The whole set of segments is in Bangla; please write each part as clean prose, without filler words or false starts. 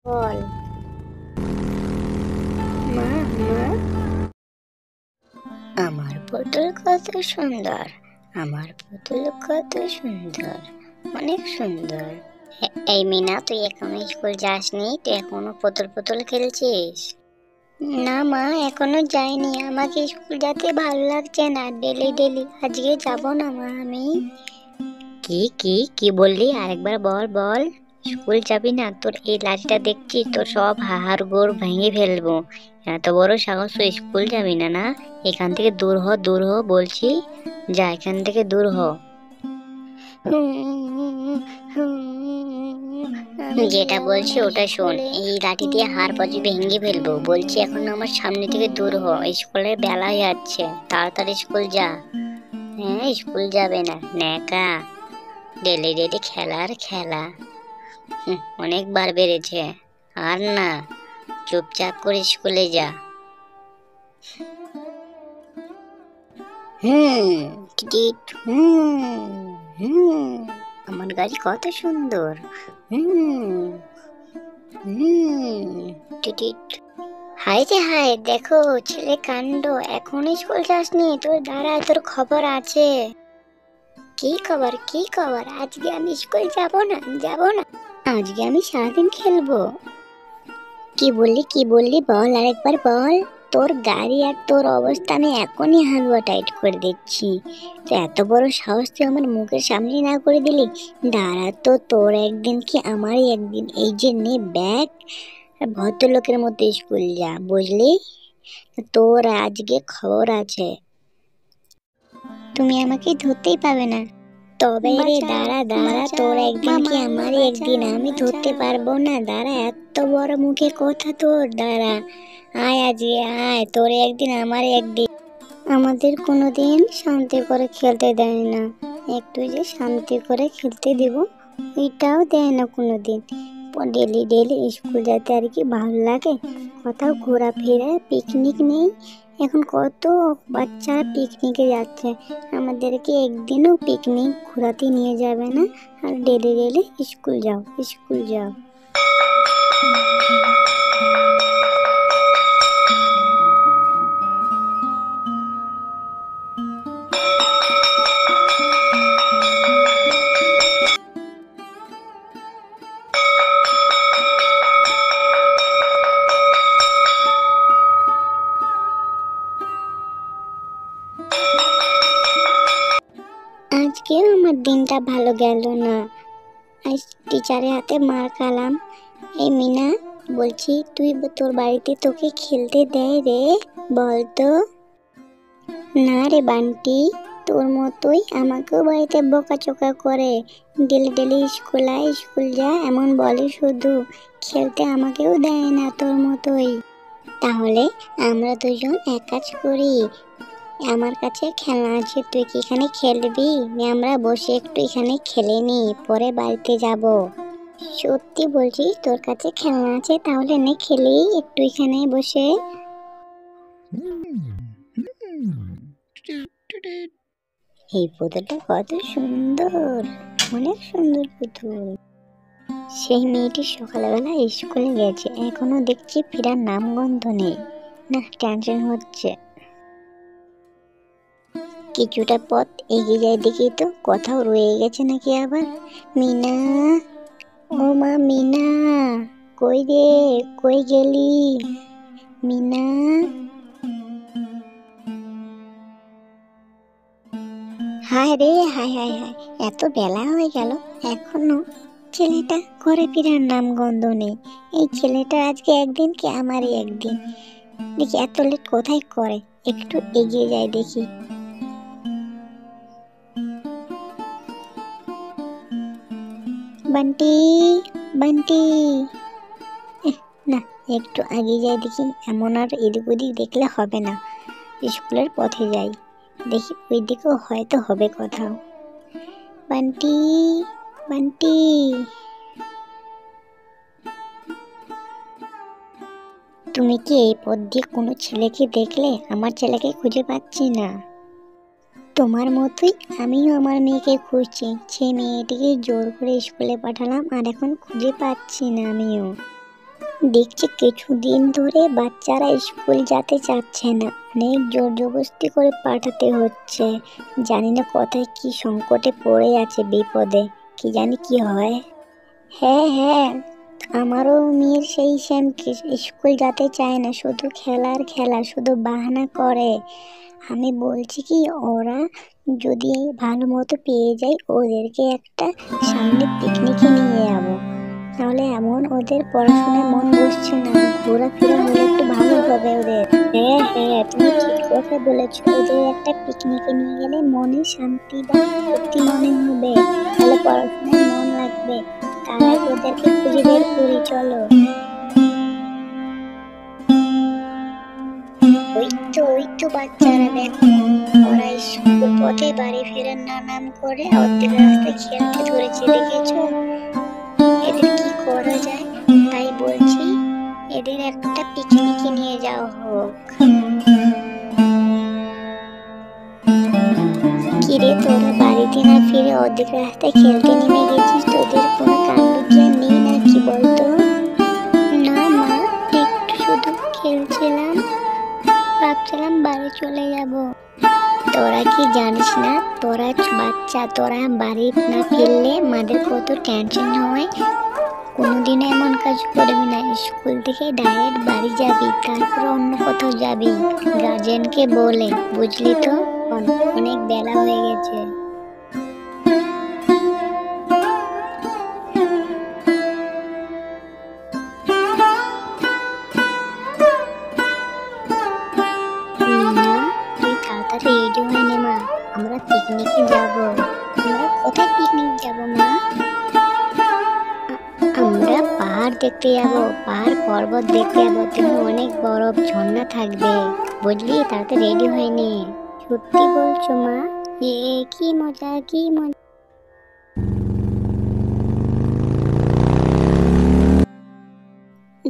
বল। মা, মা, আমার পুতুল কত সুন্দর, আমার পুতুল কত সুন্দর, অনেক সুন্দর। এই মিনা, তুই এখনো স্কুল যাসনি? তুই এখনো পুতুল পুতুল খেলছিস? না মা, এখনো যাইনি। আমাকে স্কুল যেতে ভালো লাগছে না, ডেলি ডেলি। আজকে যাব না মা আমি। কি কি কি বললি? আরেকবার বল বল। স্কুল যাবি না? তোর এই লাঠিটা দেখছি, তোর সব হাড় গোড় ভেঙে ফেলবো। এত বড় সাহস, তুই স্কুল যাবি না? না, এখান থেকে দূর হ, দূর হ বলছি। যা, এখান থেকে দূর হ। যেটা বলছি ওটা শোন। এই লাঠি দিয়ে হাড় পাজি ভেঙে ফেলবো বলছি। এখন আমার সামনে থেকে দূর হ, স্কুলের বেলা হয়ে যাচ্ছে। তাড়াতাড়ি স্কুল যা। হ্যাঁ, স্কুল যাবে না ন্যাকা। ডেলি ডেলি খেলার খেলা। অনেকবার বেড়েছে, আর না। চুপচাপ করে স্কুলে যা। টিটিট, আমার গাড়ি কত সুন্দর। টিটিট। হাই রে হাই, দেখো ছেলে কাণ্ড। এখন স্কুল যাসনি? তোর দাঁড়া, তোর খবর আছে। কি খবর, কি খবর? আজকে আমি স্কুল যাব না, যাব না। আজকে আমি সারাদিন খেলবো। কি বললি, কি বললি? বল, আরেকবার বল। তোর গাড়ি আর তোর অবস্থা আমি এখনই হালুয়া টাইট করে দিচ্ছি। তো এত বড় সাহস তুই আমার মুখের সামনে না করে দিলি? দাঁড়া তো, তোর একদিন কি আমারই একদিন। এই যে নে ব্যাগ, ভদ্রলোকের মতো স্কুল যা, বুঝলি? তোর আজকে খবর আছে। তুমি আমাকে ধরতেই পাবে না। তবে রে, দাঁড়া দাঁড়া, তোর একদিন কি আমারই একদিন। আমি ধরতে পারবো না, দাঁড়া। এত বড় মুখে কথা তোর, দাঁড়া। আয় আজকে, আয়। তোর একদিন আমার একদিন। আমাদের কোনোদিন শান্তি করে খেলতে দেয় না। একটু যে শান্তি করে খেলতে দিব, এটাও দেয় না কোনোদিন। ডেলি ডেলি স্কুল যেতে আর কি ভালো লাগে? কোথাও ঘোরাফেরা, পিকনিক নেই? এখন কত বাচ্চারা পিকনিকে যাচ্ছে, আমাদেরকে একদিনও পিকনিক ঘোরাতে নিয়ে যাবে না। আর ডেলি ডেলি স্কুল যাও, স্কুল যাও। আজকেও আমার দিনটা ভালো গেল না। আজ টিচারের হাতে মার খেলাম। এই মিনা, বলছি, তুই তোর বাড়িতে তোকে খেলতে দেয় রে? বল তো। না রে বান্টি, তোর মতোই আমাকেও বাড়িতে বকাচোকা করে। ডেলি ডেলি স্কুল আয়, স্কুল যা, এমন বলে শুধু। খেলতে আমাকেও দেয় না তোর মতোই। তাহলে আমরা দুজন এক কাজ করি। আমার কাছে খেলনা আছে, তুই কি এখানে খেলবি? আমরা বসে একটু এখানে খেলে নি, পরে বাড়িতে যাব। সত্যি বলছিস? তোর কাছে খেলনা আছে? তাহলে নে খেলি একটু এখানে বসে। এই পুতুলটা কত সুন্দর, অনেক সুন্দর পুতুল। সেই মেয়েটি সকালবেলা স্কুলে গেছে, এখনো দেখছি ফেরার নামগন্ধ নেই। না, টেনশন হচ্ছে। কিছুটা পথ এগিয়ে যায় দেখি তো, কোথাও রয়ে গেছে নাকি আবার। মিনা, ও মা মিনা, কই রে, কই গেলি মিনা? হায় রে, হায় হায় হায়, এত বেলা হয়ে গেল, এখনো ছেলেটা ঘরে ফেরার নাম গন্ধ নেই। এই ছেলেটা আজকে একদিন কি আমারই একদিন। দেখি এত লেট কোথায় করে, একটু এগিয়ে যায় দেখি। বান্টি, বান্টি, না, একটু আগে যাই দেখি। এমন আর এদিক ওদিক দেখলে হবে না। স্কুলের পথে যাই, দেখি ওই দিকেও হয়তো হবে কোথাও। বান্টি, বান্টি, তুমি কি এই পথ দিয়ে কোনো ছেলেকে দেখলে? আমার ছেলেকে খুঁজে পাচ্ছি না। তোমার মতোই আমিও আমার মেয়েকে খুঁজছি। সে মেয়েটিকে জোর করে স্কুলে পাঠালাম, আর এখন খুঁজে পাচ্ছি না আমিও। দেখছি কিছুদিন ধরে বাচ্চারা স্কুল যেতে চাচ্ছে না, অনেক জোর জবরদস্তি করে পাঠাতে হচ্ছে। জানি না কোথায় কি সংকটে পড়ে আছে, বিপদে, কি জানি কি হয়। হ্যাঁ হ্যাঁ, আমারও মেয়ের সেই সেম, স্কুল যেতে চায় না, শুধু খেলার খেলা, শুধু বাহানা করে। আমি বলছি কি, ওরা যদি ভালো মতো পেয়ে যায়, ওদেরকে একটা সামনে পিকনিকে নিয়ে যাবো। তাহলে এমন ওদের পড়াশোনায় মন বসছে না, ঘোরাফেরা হলে একটু ভালো হবে ওদের। হ্যাঁ হ্যাঁ, তুমি ঠিক কথা বলেছো, ওদের একটা পিকনিকে নিয়ে গেলে মনে শান্তি বা ফুর্তি মনে হবে, তাহলে পড়াশোনায় মন লাগবে। তার আগে ওদেরকে খুঁজে বের করি, চলো। ওই তো বাচ্চারা দেখো, ওরা স্কুল পথে বাড়ি ফেরার নাম করে অর্ধেক রাস্তায় খেলতে ধরেছে, দেখেছো? এদের কি করা যায়, তাই বলছি এদের একটা পিকনিকে নিয়ে যাওয়া হোক। কিরে, তোরা বাড়িতে না ফিরে অর্ধেক রাস্তায় খেলতে নেমে গেছিস, তোদের কোনো কাণ্ড জ্ঞান নেই নাকি বলতো? না মা, একটু শুধু খেলছিলাম, ভাবছিলাম বাড়ি চলে যাব। তোরা কি জানিস না, তোরা বাচ্চা, তোরা বাড়ি না ফিরলে মাদের কত টেনশন হয়। কোনোদিনও এমন কাজ করবি না, স্কুল থেকে ডাইরেক্ট বাড়ি যাবি, তারপর অন্য কোথাও যাবি, গার্জেনকে বলে, বুঝলি তো? অনেক বেলা হয়ে গেছে। মিনা, তুই তাড়াতাড়ি রেডি হয়ে নে মা, আমরা পিকনিকে যাব। আমরা কোথায় পিকনিক যাব মা? আমরা পাহাড় দেখতে যাব, পাহাড় পর্বত দেখতে যাব, তুমি অনেক বরফ ঝর্ণা থাকবে, বুঝলি? তাড়াতাড়ি রেডি হয়ে নে। সত্যি বলছো মা? এ কি মজা, কি মজা।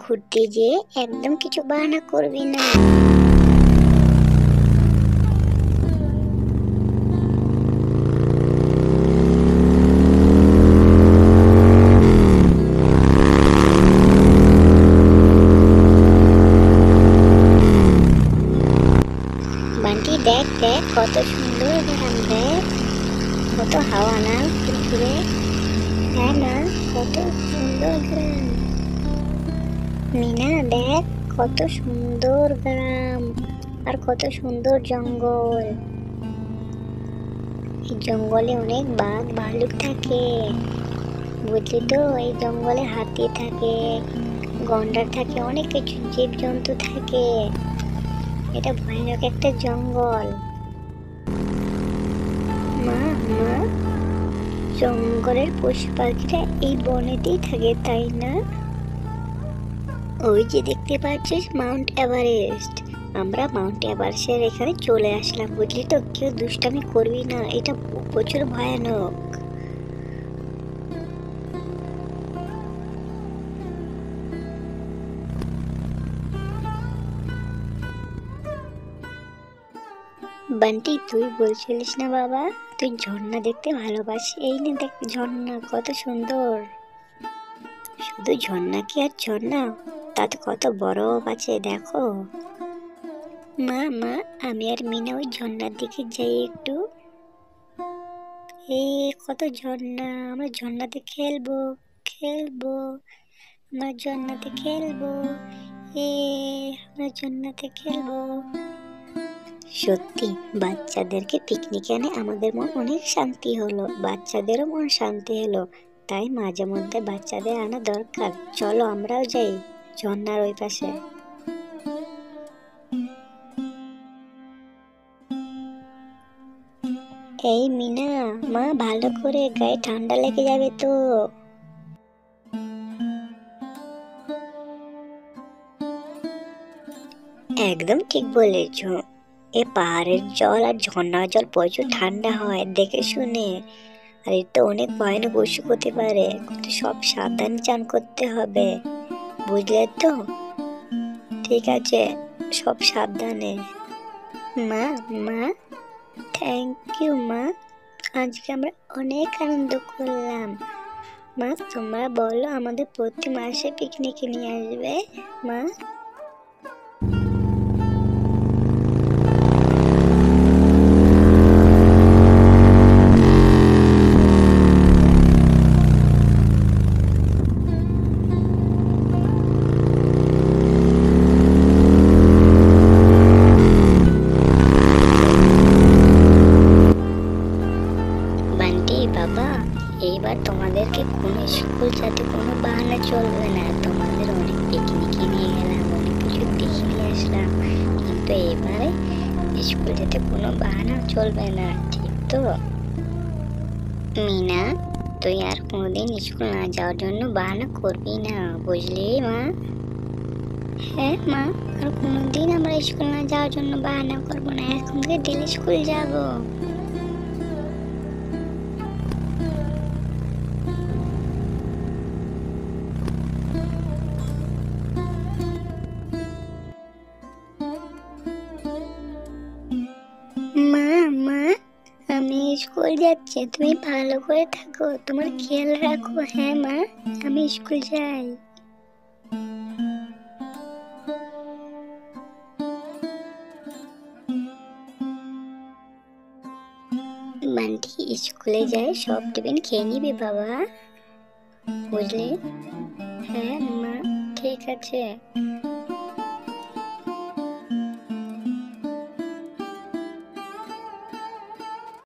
ঘুরতে যে একদম কিছু বাহানা করবি না। বান্টি দেখ দেখ, কত সুন্দর গ্রাম, দেখ কত হাওয়া না ফুরফুরে। হ্যাঁ না, কত সুন্দর গ্রাম। মিনা দেখ, কত সুন্দর গ্রাম, আর কত সুন্দর জঙ্গল। এই জঙ্গলে অনেক বাঘ ভালুক থাকে, বুঝলি তো? এই জঙ্গলে হাতি থাকে, গন্ডার থাকে, অনেক কিছু জীব জন্তু থাকে। এটা ভয়ানক একটা জঙ্গল। মা মা, জঙ্গলের পশু পাখিরা এই বনেতেই থাকে, তাই না? ওই যে দেখতে পাচ্ছিস মাউন্ট এভারেস্ট, আমরা মাউন্ট এভারেস্টের এখানে চলে আসলাম, বুঝলি তো? কেউ দুষ্টামি করবি না, এটা প্রচুর ভয়ানক। বান্টি, তুই বলছিলিস না বাবা, তুই ঝর্ণা দেখতে ভালোবাসি, এই নে দেখ ঝর্ণা কত সুন্দর। শুধু ঝর্ণা কি আর ঝর্ণা, তাতে কত বরফ আছে দেখো। মা মা, আমি আর মিনা ওই ঝর্ণার দিকে যাই একটু। এই কত ঝর্ণা, আমরা ঝর্ণাতে খেলবো, খেলবো, আমরা ঝর্ণাতে খেলবো, এ আমরা ঝর্ণাতে খেলবো। সত্যি, বাচ্চাদেরকে পিকনিকে এনে আমাদের মন অনেক শান্তি হলো, বাচ্চাদেরও মন শান্তি হলো। তাই মাঝে মধ্যে বাচ্চাদের আনা দরকার। চলো আমরাও যাই ঝর্ণার ওই পাশে। এই মিনা, মা ভালো করে, গায়ে ঠান্ডা লেগে যাবে তো। একদম ঠিক বলেছ, এ পাহাড়ের জল আর ঝর্ণার জল প্রচুর ঠান্ডা হয়, দেখে শুনে। আর এর তো অনেক ভয়ানক অসুখ হতে পারে, কিন্তু সব সাবধানে চান করতে হবে, বুঝলে তো? ঠিক আছে, সব সাবধানে। মা মা, থ্যাংক ইউ মা, আজকে আমরা অনেক আনন্দ করলাম, মা তোমরা বলো আমাদের প্রতি মাসে পিকনিকে নিয়ে আসবে মা। বান্টি বাবা, এইবার তোমাদেরকে কোনো স্কুল যাতে কোনো বাহানা চলবে না। তোমাদের অনেক পিকনিকে নিয়ে গেলাম, অনেক কিছু দেখিয়ে আসলাম, কিন্তু এবারে স্কুল যেতে কোনো বাহানা চলবে না, ঠিক তো? মিনা, তুই আর কোনোদিন স্কুল না যাওয়ার জন্য বাহানা করবি না, বুঝলি মা? হ্যাঁ মা, আর কোনোদিন আমরা স্কুল না যাওয়ার জন্য বাহানা করবো না, এখন থেকে ডেলি স্কুল যাবো। মা মা, আমি স্কুল যাচ্ছি, তুমি ভালো করে থাকো, তোমার খেয়াল রাখো। হ্যাঁ মা, আমি স্কুল যাই। বান্টি স্কুলে যাই সব টিফিন খেয়ে নিবি বাবা, বুঝলি? হ্যাঁ মা, ঠিক আছে।